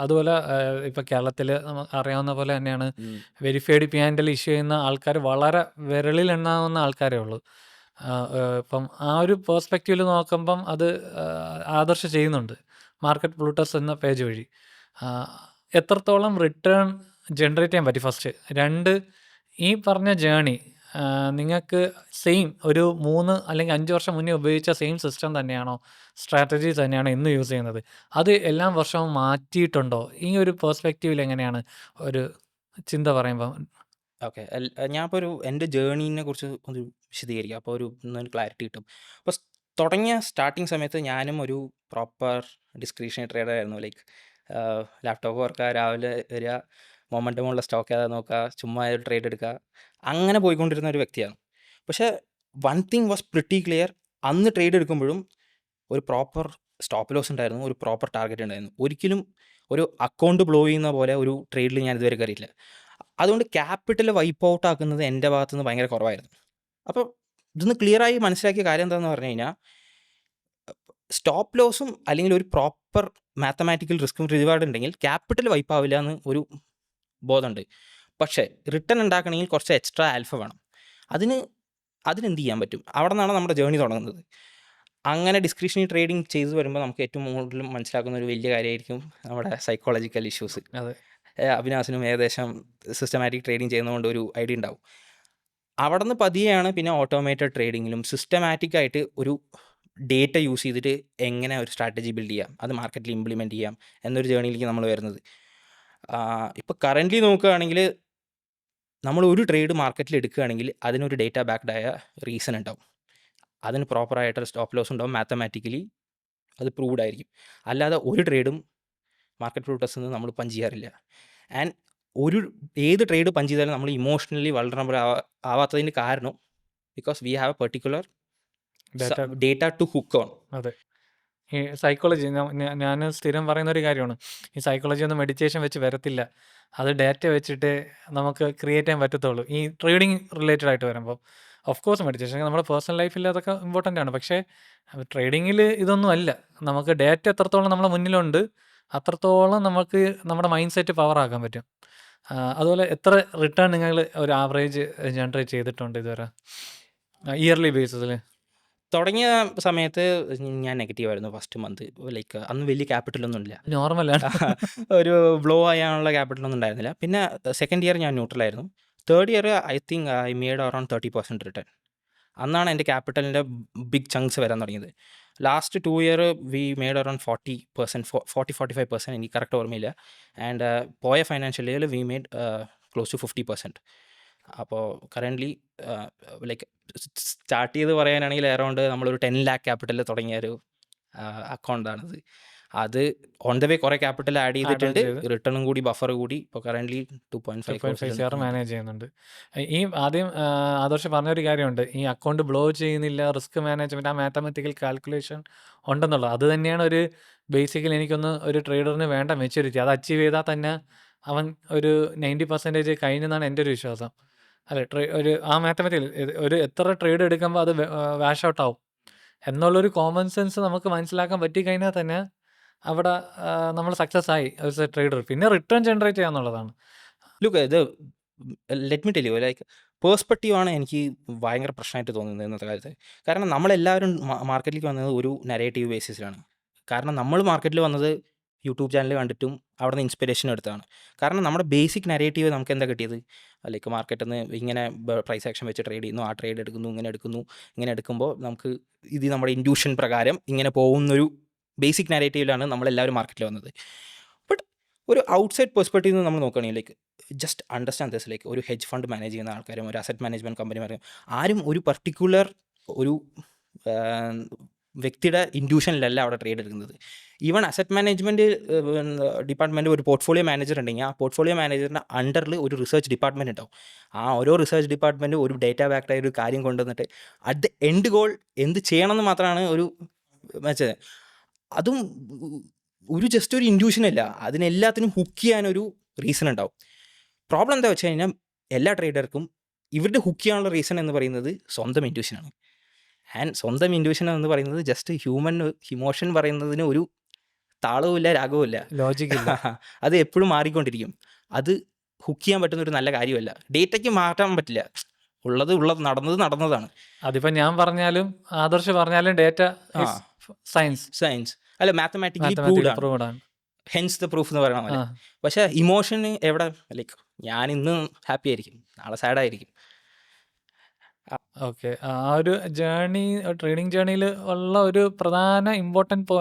അതുപോലെ ഇപ്പൊ കേരളത്തില് അറിയാവുന്ന പോലെ തന്നെയാണ് ഉം. വെരിഫൈഡ് പി&എൽ ഇഷ്യൂ ചെയ്യുന്ന ആൾക്കാർ വളരെ വിരലിലെണ്ണാവുന്ന ആൾക്കാരേ ഉള്ളൂ. ഇപ്പം ആ ഒരു പെർസ്പെക്റ്റീവിൽ നോക്കുമ്പം അത് ആദർശ് ചെയ്യുന്നുണ്ട് മാർക്കറ്റ് പ്ലൂട്ടസ് എന്ന പേജ് വഴി. എത്രത്തോളം റിട്ടേൺ ജനറേറ്റ് ചെയ്യാൻ പറ്റി ഫസ്റ്റ്. 2, ഈ പറഞ്ഞ ജേണി നിങ്ങൾക്ക് സെയിം ഒരു 3 അല്ലെങ്കിൽ 5 വർഷം മുന്നേ ഉപയോഗിച്ച സെയിം സിസ്റ്റം തന്നെയാണോ, സ്ട്രാറ്റജി തന്നെയാണോ ഇന്ന് യൂസ് ചെയ്യുന്നത്? അത് എല്ലാ വർഷവും മാറ്റിയിട്ടുണ്ടോ? ഈ ഒരു പെർസ്പെക്റ്റീവിൽ എങ്ങനെയാണ് ഒരു ചിന്ത പറയുമ്പോൾ? ഓക്കെ. ഞാനിപ്പോൾ എൻ്റെ ജേർണീനെ കുറിച്ച് ഒരു വിശദീകരിക്കാം. അപ്പോൾ ഒന്നൊരു ക്ലാരിറ്റി കിട്ടും. അപ്പോൾ തുടങ്ങിയ സ്റ്റാർട്ടിങ് സമയത്ത് ഞാനും ഒരു പ്രോപ്പർ ഡിസ്ക്രിഷണറി ട്രേഡർ ആയിരുന്നു. ലൈക്ക് ലാപ്ടോപ്പ് വർക്കുക, രാവിലെ വരിക, മൊമെൻറ്റമുള്ള സ്റ്റോക്ക് ഏതാ നോക്കുക, ചുമ്മാ ഒരു ട്രേഡ് എടുക്കുക, അങ്ങനെ പോയിക്കൊണ്ടിരുന്ന ഒരു വ്യക്തിയാണ്. പക്ഷേ one thing was pretty clear. അന്ന് ട്രേഡ് എടുക്കുമ്പോഴും ഒരു പ്രോപ്പർ സ്റ്റോപ്പ് ലോസ് ഉണ്ടായിരുന്നു, ഒരു പ്രോപ്പർ ടാർഗറ്റ് ഉണ്ടായിരുന്നു. ഒരിക്കലും ഒരു അക്കൗണ്ട് ബ്ലോ ചെയ്യുന്ന പോലെ ഒരു ട്രേഡിൽ ഞാൻ ഇതുവരെ കയറിയില്ല. അതുകൊണ്ട് ക്യാപിറ്റൽ വൈപ്പ് ഔട്ട് ആക്കുന്നത് എൻ്റെ ഭാഗത്തു നിന്ന് ഭയങ്കര കുറവായിരുന്നു. അപ്പോൾ ഇതൊന്ന് ക്ലിയറായി മനസ്സിലാക്കിയ കാര്യം എന്താണെന്ന് പറഞ്ഞു കഴിഞ്ഞാൽ, സ്റ്റോപ്പ് ലോസും അല്ലെങ്കിൽ ഒരു പ്രോപ്പർ മാത്തമാറ്റിക്കൽ റിസ്ക്കും റിവാർഡ് ഉണ്ടെങ്കിൽ ക്യാപിറ്റൽ വൈപ്പ് ആവില്ല എന്ന് ഒരു ബോധമുണ്ട്. പക്ഷേ റിട്ടേൺ ഉണ്ടാക്കണമെങ്കിൽ കുറച്ച് എക്സ്ട്രാ ആൽഫ വേണം. അതിനെന്ത് ചെയ്യാൻ പറ്റും? അവിടെ നിന്നാണ് നമ്മുടെ ജേർണി തുടങ്ങുന്നത്. അങ്ങനെ ഡിസ്ക്രിഷണറി ട്രേഡിംഗ് ചെയ്തു വരുമ്പോൾ നമുക്ക് ഏറ്റവും കൂടുതലും മനസ്സിലാക്കുന്ന ഒരു വലിയ കാര്യമായിരിക്കും നമ്മുടെ സൈക്കോളജിക്കൽ ഇഷ്യൂസ്. അതെ. അവിനാശിനും ഏകദേശം സിസ്റ്റമാറ്റിക് ട്രേഡിംഗ് ചെയ്യുന്നതുകൊണ്ട് ഒരു ഐഡിയ ഉണ്ടാവും. അവിടെ നിന്ന് പതിയെയാണ് പിന്നെ ഓട്ടോമേറ്റഡ് ട്രേഡിങ്ങിലും സിസ്റ്റമാറ്റിക് ആയിട്ട് ഒരു ഡേറ്റ യൂസ് ചെയ്തിട്ട് എങ്ങനെ ഒരു സ്ട്രാറ്റജി ബിൽഡ് ചെയ്യാം, അത് മാർക്കറ്റിൽ ഇംപ്ലിമെൻറ്റ് ചെയ്യാം എന്നൊരു ജേർണിയിലേക്ക് നമ്മൾ വരുന്നത്. ഇപ്പോൾ കറൻ്റ്ലി നോക്കുകയാണെങ്കിൽ നമ്മൾ ഒരു ട്രേഡ് മാർക്കറ്റിൽ എടുക്കുകയാണെങ്കിൽ അതിനൊരു ഡേറ്റ ബാക്ക്ഡ് ആയ റീസൺ ഉണ്ടാവും. അതിന് പ്രോപ്പറായിട്ടൊരു സ്റ്റോപ്പ് ലോസ് ഉണ്ടാവും. മാത്തമാറ്റിക്കലി അത് പ്രൂവ്ഡ് ആയിരിക്കും. അല്ലാതെ ഒരു ട്രേഡും മാർക്കറ്റ് ഫ്ലൂട്ടസ് നമ്മൾ പഞ്ച് ചെയ്യാറില്ല. ആൻഡ് ഏത് ട്രേഡ് പഞ്ച് ചെയ്താലും നമ്മൾ ഇമോഷണലി വൾണറബിൾ ആവാത്തതിന് കാരണം because we have a particular data to hook on. അതെ. ഈ സൈക്കോളജി ഞാൻ സ്ഥിരം പറയുന്ന ഒരു കാര്യമാണ്. ഈ സൈക്കോളജി ഒന്നും മെഡിറ്റേഷൻ വെച്ച് വരത്തില്ല. അത് ഡാറ്റ വെച്ചിട്ട് നമുക്ക് ക്രിയേറ്റ് ചെയ്യാൻ പറ്റത്തുള്ളൂ. ഈ ട്രേഡിംഗ് റിലേറ്റഡ് ആയിട്ട് വരുമ്പോൾ ഓഫ് കോഴ്സ് മെഡിറ്റേഷൻ നമ്മുടെ പേഴ്സണൽ ലൈഫിൽ അതൊക്കെ ഇമ്പോർട്ടൻ്റ് ആണ്. പക്ഷേ ട്രേഡിങ്ങിൽ ഇതൊന്നും അല്ല. നമുക്ക് ഡാറ്റ എത്രത്തോളം നമ്മുടെ മുന്നിലുണ്ട് അത്രത്തോളം നമുക്ക് നമ്മുടെ മൈൻഡ് സെറ്റ് പവർ ആക്കാൻ പറ്റും. അതുപോലെ എത്ര റിട്ടേൺ നിങ്ങൾ ഒരു ആവറേജ് ജനറേറ്റ് ചെയ്തിട്ടുണ്ട് ഇതുവരെ ഇയർലി ബേസിസിൽ? തുടങ്ങിയ സമയത്ത് ഞാൻ നെഗറ്റീവായിരുന്നു ഫസ്റ്റ് മന്ത്. ലൈക്ക് അന്ന് വലിയ ക്യാപിറ്റലൊന്നും ഇല്ല. നോർമലാണ്. ഒരു ബ്ലോ ചെയ്യാനുള്ള ക്യാപിറ്റലൊന്നും ഉണ്ടായിരുന്നില്ല. പിന്നെ സെക്കൻഡ് ഇയർ ഞാൻ ന്യൂട്രലായിരുന്നു. Third year I think I made around 30% return. അന്നാണ് എൻ്റെ ക്യാപിറ്റലിൻ്റെ ബിഗ് ചങ്ക്സ് വരാൻ തുടങ്ങിയത്. Last 2 year we made around 40%, 45% എനിക്ക് കറക്റ്റ് ഓർമ്മയില്ല. ആൻഡ് പോയ ഫൈനാൻഷ്യൽ ഇയറിൽ വി മെയ്ഡ് ക്ലോസ് ടു 50%. അപ്പോൾ കറൻ്റ്ലി ലൈക്ക് സ്റ്റാർട്ട് ചെയ്ത് പറയാനാണെങ്കിൽ അറൗണ്ട് നമ്മളൊരു 10 lakh ക്യാപിറ്റലിൽ തുടങ്ങിയ ഒരു അക്കൗണ്ടാണിത്. അത് ഓൺ ദ വേ കുറേ ക്യാപിറ്റൽ ആഡ് ചെയ്തിട്ടുണ്ട്. റിട്ടേണും കൂടി ബഫർ കൂടി ഇപ്പോൾ കറൻ്റ്ലി 2.5 CR മാനേജ് ചെയ്യുന്നുണ്ട്. ഈ ആദ്യം ആദർശ് പറഞ്ഞൊരു കാര്യമുണ്ട്. ഈ അക്കൗണ്ട് ബ്ലോ ചെയ്യുന്നില്ല, റിസ്ക് മാനേജ്മെൻറ്റ്, ആ മാത്തമാറ്റിക്കൽ കാൽക്കുലേഷൻ ഉണ്ടെന്നുള്ളത്. അത് തന്നെയാണ് ഒരു ബേസിക്കലി എനിക്കൊന്ന് ഒരു ട്രേഡറിന് വേണ്ട മെച്യൂരിറ്റി. അത് അച്ചീവ് ചെയ്താൽ തന്നെ അവൻ ഒരു 90% കഴിഞ്ഞെന്നാണ് എൻ്റെ ഒരു വിശ്വാസം. അല്ലെ, ഒരു ആ മാത്തമാറ്റിക്കൽ ഒരു എത്ര ട്രേഡ് എടുക്കുമ്പോൾ അത് വാഷ് ഔട്ട് ആവും എന്നുള്ളൊരു കോമൺ സെൻസ് നമുക്ക് മനസ്സിലാക്കാൻ പറ്റിക്കഴിഞ്ഞാൽ തന്നെ അവിടെ നമ്മൾ സക്സസ് ആയി ആസ് എ ട്രേഡർ. പിന്നെ റിട്ടേൺ ജനറേറ്റ് ചെയ്യാന്നുള്ളതാണ്. ലുക്ക് ഇത് let me tell you like പേഴ്സ്പെക്റ്റീവാണ് എനിക്ക് ഭയങ്കര പ്രശ്നമായിട്ട് തോന്നുന്നത് ഇന്നത്തെ കാലത്ത്. കാരണം നമ്മളെല്ലാവരും മാർക്കറ്റിലേക്ക് വന്നത് ഒരു നരേറ്റീവ് ബേസിസിലാണ്. കാരണം നമ്മൾ മാർക്കറ്റിൽ വന്നത് യൂട്യൂബ് ചാനൽ കണ്ടിട്ടും അവിടെ നിന്ന് ഇൻസ്പിറേഷൻ എടുത്താണ്. കാരണം നമ്മുടെ ബേസിക് നരേറ്റീവ് നമുക്ക് എന്താ കിട്ടിയത്? ലൈക്ക് മാർക്കറ്റിൽ നിന്ന് ഇങ്ങനെ പ്രൈസ് ആക്ഷൻ വെച്ച് ട്രേഡ് ചെയ്യുന്നു, ആ ട്രേഡ് എടുക്കുന്നു, ഇങ്ങനെ എടുക്കുമ്പോൾ നമുക്ക് ഇത് നമ്മുടെ ഇൻഡ്യൂഷൻ പ്രകാരം ഇങ്ങനെ പോകുന്നൊരു ബേസിക് നരേറ്റീവിലാണ് നമ്മളെല്ലാവരും മാർക്കറ്റിൽ വന്നത്. ബട്ട് ഒരു ഔട്ട്സൈഡ് പെർസ്പെക്റ്റീവ് നിന്ന് നമ്മൾ നോക്കുകയാണെങ്കിൽ like just understand this. Like ഒരു ഹെഡ്ജ് ഫണ്ട് മാനേജ് ചെയ്യുന്ന ആൾക്കാരും ഒരു അസറ്റ് മാനേജ്മെൻറ്റ് കമ്പനിമാരും ആരും ഒരു പർട്ടിക്കുലർ ഒരു വ്യക്തിയുടെ ഇൻഡ്യൂഷനിലല്ല അവിടെ ട്രേഡ് എടുക്കുന്നത്. ഈവൻ അസറ്റ് മാനേജ്മെൻറ്റ് ഡിപ്പാർട്ട്മെൻറ്റ് ഒരു പോർട്ട്ഫോളിയോ മാനേജർ ഉണ്ടെങ്കിൽ ആ പോർട്ട്ഫോളിയോ മാനേജറിൻ്റെ അണ്ടറിൽ ഒരു റിസർച്ച് ഡിപ്പാർട്ട്മെൻറ്റ് ഉണ്ടാവും. ആ ഓരോ റിസർച്ച് ഡിപ്പാർട്ട്മെൻറ്റ് ഒരു ഡേറ്റ ബാക്ക്ഡായ ഒരു കാര്യം കൊണ്ടുവന്നിട്ട് അറ്റ് ദ എൻഡ് ഗോൾ എന്ത് ചെയ്യണമെന്ന് മാത്രമാണ് ഒരു വെച്ചത്. അതും ജസ്റ്റ് ഒരു ഇൻഡ്യൂഷനല്ല, അതിനെല്ലാത്തിനും ഹുക്ക് ചെയ്യാനൊരു റീസൺ ഉണ്ടാവും. പ്രോബ്ലം എന്താ വെച്ച് കഴിഞ്ഞാൽ എല്ലാ ട്രേഡർക്കും ഇവരുടെ ഹുക്ക് ചെയ്യാനുള്ള റീസൺ എന്ന് പറയുന്നത് സ്വന്തം ഇൻഡ്യൂഷനാണ്. ആൻഡ് സ്വന്തം ഇൻഡ്യൂഷൻ എന്ന് പറയുന്നത് ജസ്റ്റ് ഹ്യൂമൻ ഇമോഷൻ പറയുന്നതിന് ഒരു താളവുമില്ല, രാഗവുമില്ല. ലോജിക്കില്ല. അത് എപ്പോഴും മാറിക്കൊണ്ടിരിക്കും. അത് ഹുക്ക് ചെയ്യാൻ പറ്റുന്ന ഒരു നല്ല കാര്യമല്ല. ഡേറ്റയ്ക്ക് മാറ്റാൻ പറ്റില്ല. ഉള്ളത് നടന്നതാണ്. അതിപ്പോ ഞാൻ പറഞ്ഞാലും ആദർശ് പറഞ്ഞാലും ഡേറ്റ ആ ഈസ് സയൻസ്, സയൻസ് അല്ല, മാത്തമാറ്റിക്കലി പ്രൂവ്ഡ് മാത്തമാറ്റിക്കലി ആണ്. പ്രൂവ്ഡ് ആണ്. ഹെൻസ് ദ പ്രൂഫ് എന്ന് പറയണ പോലെ. ആ പക്ഷെ ഇമോഷന് എവിടെ, ലൈക്ക് ഞാൻ ഇന്ന് ഹാപ്പി ആയിരിക്കും, നാളെ സാഡ് ആയിരിക്കും. ഓക്കെ. ആ ഒരു ജേർണി, ട്രേഡിംഗ് ജേർണിയിൽ ഉള്ള ഒരു പ്രധാന ഇമ്പോർട്ടൻറ്റ്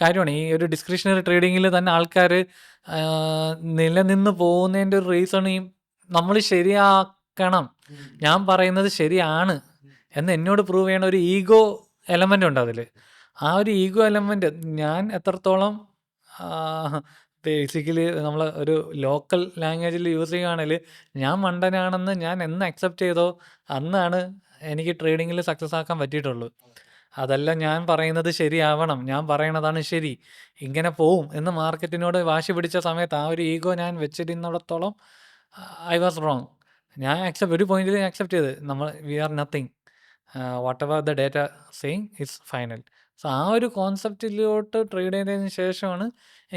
കാര്യമാണ് ഈ ഒരു ഡിസ്ക്രിഷണറി ട്രേഡിങ്ങിൽ തന്നെ ആൾക്കാർ നിലനിന്ന് പോകുന്നതിൻ്റെ ഒരു റീസൺ ഈ നമ്മൾ ശരിയാക്കണം, ഞാൻ പറയുന്നത് ശരിയാണ് എന്ന് എന്നോട് പ്രൂവ് ചെയ്യണ ഒരു ഈഗോ എലമെൻ്റ് ഉണ്ട് അതിൽ. ആ ഒരു ഈഗോ എലമെൻ്റ് ഞാൻ എത്രത്തോളം ബേസിക്കലി നമ്മൾ ഒരു ലോക്കൽ ലാംഗ്വേജിൽ യൂസ് ചെയ്യുകയാണെങ്കിൽ ഞാൻ മണ്ടനാണെന്ന് ഞാൻ എന്ന് അക്സെപ്റ്റ് ചെയ്തോ അന്നാണ് എനിക്ക് ട്രേഡിങ്ങിൽ സക്സസ് ആക്കാൻ പറ്റിയിട്ടുള്ളൂ. അതല്ല ഞാൻ പറയുന്നത് ശരിയാവണം, ഞാൻ പറയണതാണ് ശരി, ഇങ്ങനെ പോവും എന്ന് മാർക്കറ്റിനോട് വാശി പിടിച്ച സമയത്ത് ആ ഒരു ഈഗോ ഞാൻ വെച്ചിരുന്നിടത്തോളം ഐ വാസ് റോങ്. ഞാൻ ഒരു പോയിന്റിൽ അക്സെപ്റ്റ് ചെയ്ത് നമ്മൾ we are nothing, whatever the data saying is final. So ആ ഒരു കോൺസെപ്റ്റിലോട്ട് ട്രേഡ് ചെയ്തതിന് ശേഷമാണ്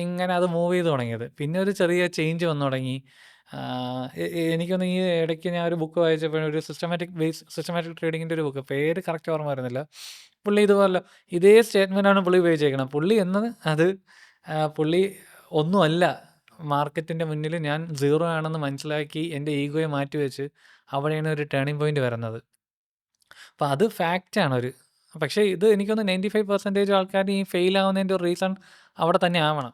ഇങ്ങനെ അത് മൂവ് ചെയ്ത് തുടങ്ങിയത്. പിന്നെ ഒരു ചെറിയ ചേഞ്ച് വന്നു തുടങ്ങി. എനിക്കൊന്ന് ഈ ഇടയ്ക്ക് ഞാൻ ഒരു ബുക്ക് വായിച്ചപ്പോൾ ഒരു സിസ്റ്റമാറ്റിക് ട്രേഡിങ്ങിൻ്റെ ഒരു ബുക്ക്, പേര് കറക്റ്റ് ഓർമ്മ വരുന്നില്ല. പുള്ളി ഇതുപോലെ ഇതേ സ്റ്റേറ്റ്മെൻറ്റാണ് പുള്ളി ഉപയോഗിച്ചേക്കണം. പുള്ളി എന്നത് അത് പുള്ളി ഒന്നുമല്ല, മാർക്കറ്റിൻ്റെ മുന്നിൽ ഞാൻ സീറോ ആണെന്ന് മനസ്സിലാക്കി എൻ്റെ ഈഗോയെ മാറ്റി വെച്ച് അവിടെയാണ് ഒരു ടേണിംഗ് പോയിന്റ് വരുന്നത്. അപ്പോൾ അത് ഫാക്റ്റാണ് ഒരു. പക്ഷേ ഇത് എനിക്കൊന്ന് 95% ആൾക്കാർ ഈ ഫെയിൽ ആവുന്നതിൻ്റെ ഒരു റീസൺ അവിടെ തന്നെ ആവണം.